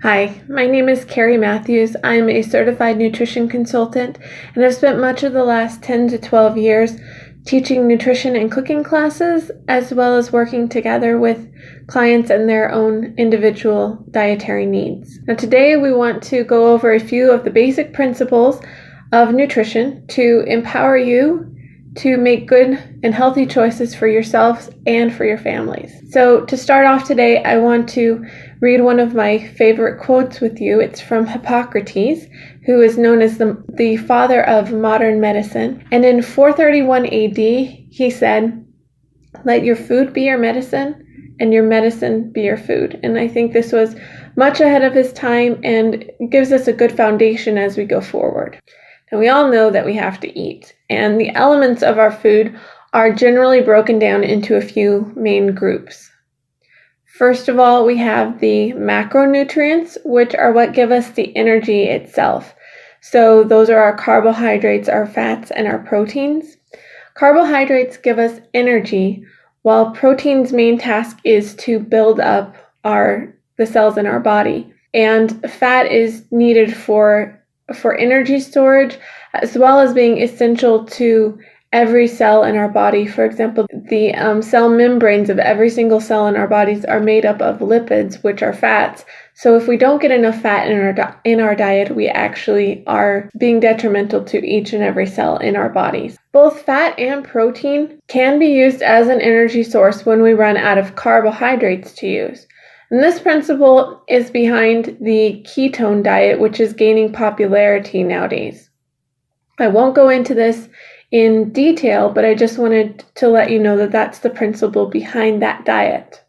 Hi, my name is Carrie Matthews. I'm a certified nutrition consultant, and I've spent much of the last 10 to 12 years teaching nutrition and cooking classes, as well as working together with clients and their own individual dietary needs. Now today we want to go over a few of the basic principles of nutrition to empower you to make good and healthy choices for yourselves and for your families. So to start off today, I want to read one of my favorite quotes with you. It's from Hippocrates, who is known as the father of modern medicine. And in 431 AD, he said, "Let your food be your medicine and your medicine be your food." And I think this was much ahead of his time and gives us a good foundation as we go forward. Now, we all know that we have to eat, and the elements of our food are generally broken down into a few main groups. First of all, we have the macronutrients, which are what give us the energy itself. So those are our carbohydrates, our fats, and our proteins. Carbohydrates give us energy, while protein's main task is to build up the cells in our body. And fat is needed for energy storage, as well as being essential to every cell in our body. For example, the cell membranes of every single cell in our bodies are made up of lipids, which are fats. So if we don't get enough fat in our diet, we actually are being detrimental to each and every cell in our bodies. Both fat and protein can be used as an energy source when we run out of carbohydrates to use. And this principle is behind the ketone diet, which is gaining popularity nowadays. I won't go into this in detail, but I just wanted to let you know that that's the principle behind that diet.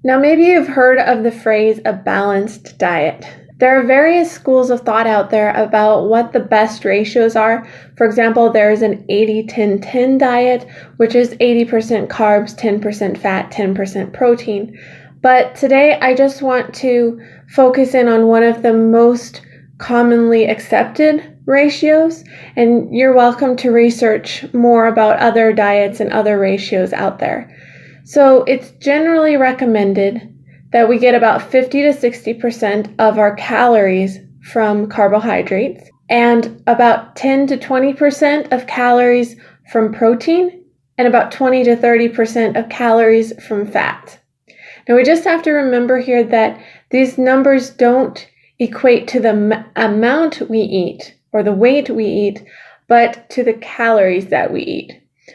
Now, maybe you've heard of the phrase a balanced diet. There are various schools of thought out there about what the best ratios are. For example, there is an 80-10-10 diet, which is 80% carbs, 10% fat, 10% protein. But today, I just want to focus in on one of the most commonly accepted ratios, and you're welcome to research more about other diets and other ratios out there. So it's generally recommended that we get about 50 to 60% of our calories from carbohydrates and about 10 to 20% of calories from protein and about 20 to 30% of calories from fat. Now, we just have to remember here that these numbers don't equate to the amount we eat or the weight we eat, but to the calories that we eat.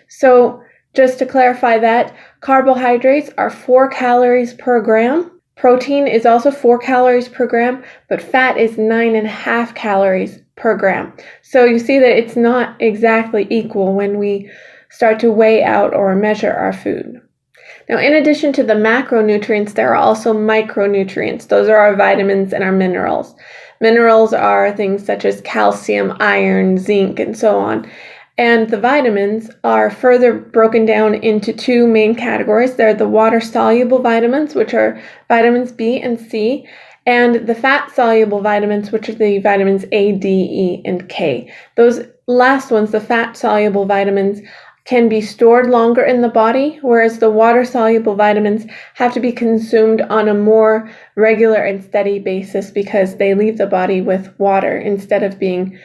So just to clarify that, carbohydrates are 4 calories per gram. Protein is also 4 calories per gram, but fat is 9.5 calories per gram. So you see that it's not exactly equal when we start to weigh out or measure our food. Now, in addition to the macronutrients, there are also micronutrients. Those are our vitamins and our minerals. Minerals are things such as calcium, iron, zinc, and so on. And the vitamins are further broken down into 2 main categories. They're the water-soluble vitamins, which are vitamins B and C, and the fat-soluble vitamins, which are the vitamins A, D, E, and K. Those last ones, the fat-soluble vitamins, can be stored longer in the body, whereas the water-soluble vitamins have to be consumed on a more regular and steady basis because they leave the body with water instead of being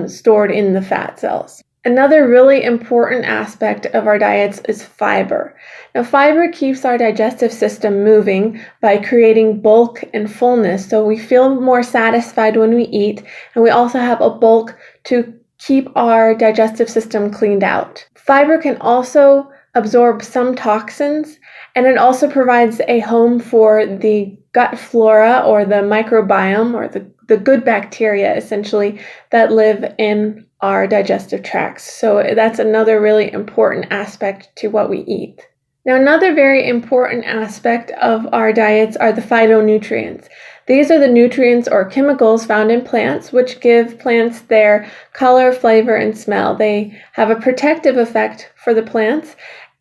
stored in the fat cells. Another really important aspect of our diets is fiber. Now, fiber keeps our digestive system moving by creating bulk and fullness, so we feel more satisfied when we eat, and we also have a bulk to keep our digestive system cleaned out. Fiber can also absorb some toxins, and it also provides a home for the gut flora or the microbiome or the good bacteria, essentially, that live in our digestive tracts. So that's another really important aspect to what we eat. Now, another very important aspect of our diets are the phytonutrients. These are the nutrients or chemicals found in plants which give plants their color, flavor, and smell. They have a protective effect for the plants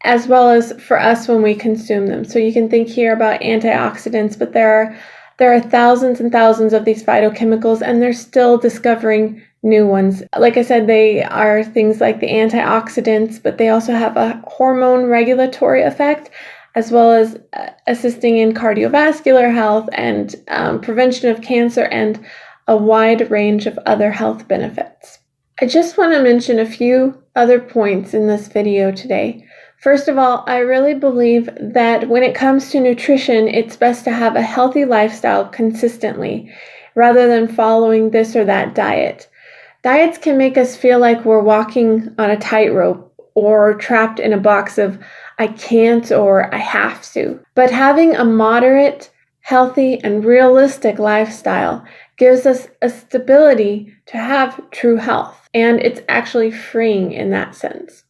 as well as for us when we consume them. So you can think here about antioxidants, but there are thousands and thousands of these phytochemicals, and they're still discovering new ones. Like I said, they are things like the antioxidants, but they also have a hormone regulatory effect, as well as assisting in cardiovascular health and prevention of cancer and a wide range of other health benefits. I just want to mention a few other points in this video today. First of all, I really believe that when it comes to nutrition, it's best to have a healthy lifestyle consistently, rather than following this or that diet. Diets can make us feel like we're walking on a tightrope or trapped in a box of I can't or I have to. But having a moderate, healthy, and realistic lifestyle gives us a stability to have true health, and it's actually freeing in that sense.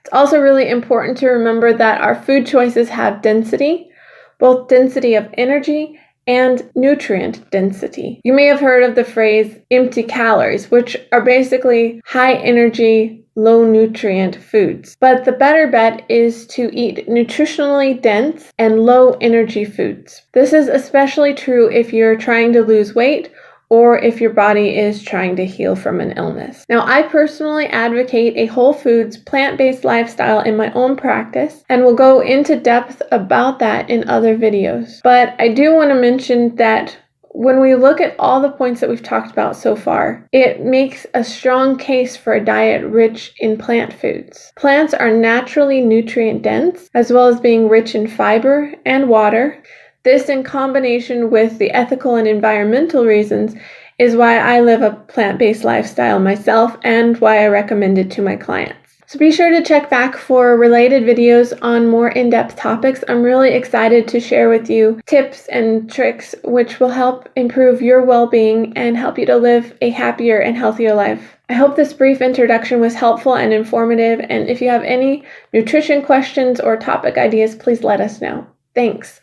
It's also really important to remember that our food choices have density, both density of energy and nutrient density. You may have heard of the phrase empty calories, which are basically high energy, low nutrient foods. But the better bet is to eat nutritionally dense and low energy foods. This is especially true if you're trying to lose weight or if your body is trying to heal from an illness. Now, I personally advocate a whole foods, plant-based lifestyle in my own practice, and will go into depth about that in other videos. But I do want to mention that when we look at all the points that we've talked about so far, it makes a strong case for a diet rich in plant foods. Plants are naturally nutrient dense, as well as being rich in fiber and water. This, in combination with the ethical and environmental reasons, is why I live a plant-based lifestyle myself and why I recommend it to my clients. So be sure to check back for related videos on more in-depth topics. I'm really excited to share with you tips and tricks which will help improve your well-being and help you to live a happier and healthier life. I hope this brief introduction was helpful and informative, and if you have any nutrition questions or topic ideas, please let us know. Thanks.